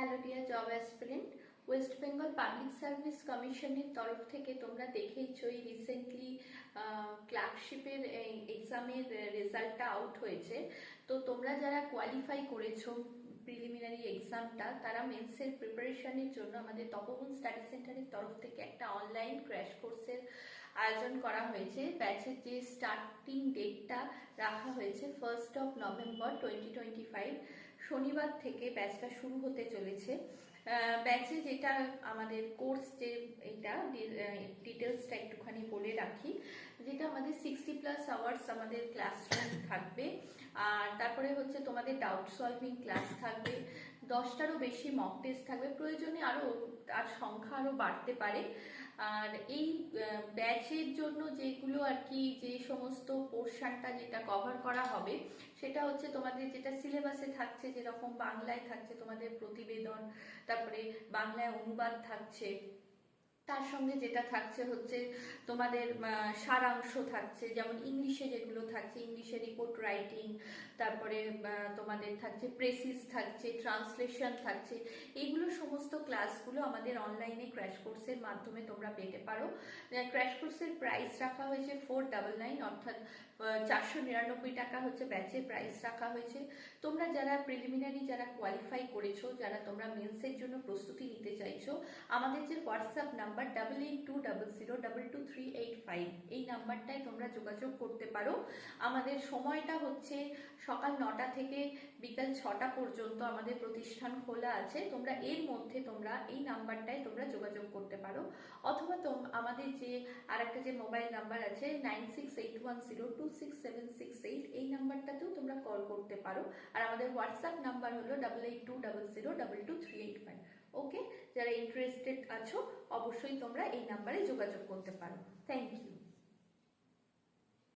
Hello dear job aspirant, West Bengal public service কমিশনের তরফ থেকে তোমরা দেখেইছো এই রিসেন্টলি ক্লার্কশিপের এক্সামের রেজাল্টটা আউট হয়েছে। তো তোমরা যারা কোয়ালিফাই করেছো প্রিলিমিনারি এক্সামটা, তারা মেন্সের প্রিপারেশনের জন্য আমাদের তপবন স্টাডি সেন্টারের তরফ থেকে একটা অনলাইন ক্র্যাশ কোর্সের আয়োজন করা হয়েছে। ব্যাচের যে স্টার্টিং ডেটটা রাখা হয়েছে 1st নভেম্বর 2025, শনিবার থেকে ব্যাচটা শুরু হতে চলেছে। ব্যাচে যেটা আমাদের কোর্স, যে এটা ডিটেলসটা একটুখানি বলে রাখি, যেটা আমাদের 60+ আওয়ার্স আমাদের ক্লাসরুম থাকবে। আর তারপরে হচ্ছে তোমাদের ডাউট সলভিং ক্লাস থাকবে, 10টারও বেশি মক টেস্ট থাকবে, প্রয়োজনে আর সংখ্যা আরও বাড়তে পারে। আর এই ব্যাচের জন্য যেগুলো আর কি, যে সমস্ত পোর্শনটা যেটা কভার করা হবে সেটা হচ্ছে তোমাদের যেটা সিলেবাসে থাকছে, যেরকম বাংলায় থাকছে তোমাদের প্রতিবেদন, তারপরে বাংলায় অনুবাদ থাকছে, তার সঙ্গে যেটা থাকছে হচ্ছে তোমাদের সারাংশ থাকছে, যেমন ইংলিশে যেগুলো থাকছে ইংলিশে রিপোর্ট রাইটিং, তারপরে তোমাদের থাকছে প্রেসিস থাকছে, ট্রান্সলেশন থাকছে। এইগুলো সমস্ত ক্লাসগুলো আমাদের অনলাইনে ক্র্যাশ কোর্সের মাধ্যমে তোমরা পেতে পারো। ক্র্যাশ কোর্সের প্রাইস রাখা হয়েছে 499, অর্থাৎ 499 টাকা হচ্ছে ব্যাচের প্রাইস রাখা হয়েছে। তোমরা যারা প্রিলিমিনারি, যারা কোয়ালিফাই করেছো, যারা তোমরা মেন্সের জন্য প্রস্তুতি নিতে চাইছো, আমাদের যে হোয়াটসঅ্যাপ নাম্বার 8820022385, এই নাম্বারটায় তোমরা যোগাযোগ করতে পারো। আমাদের সময়টা হচ্ছে সকাল 9টা থেকে বিকাল 6টা পর্যন্ত আমাদের প্রতিষ্ঠান খোলা আছে। তোমরা এর মধ্যে তোমরা এই নাম্বারটায় তোমরা যোগাযোগ করতে পারো, অথবা আমাদের যে আরেকটা যে মোবাইল নাম্বার আছে 9681026768, এই নাম্বারটাতেও তোমরা কল করতে পারো। আর আমাদের হোয়াটসঅ্যাপ নাম্বার হলো 8820022385। ওকে, যারা ইন্টারেস্টেড আছো অবশ্যই তোমরা এই নাম্বারে যোগাযোগ করতে পারো।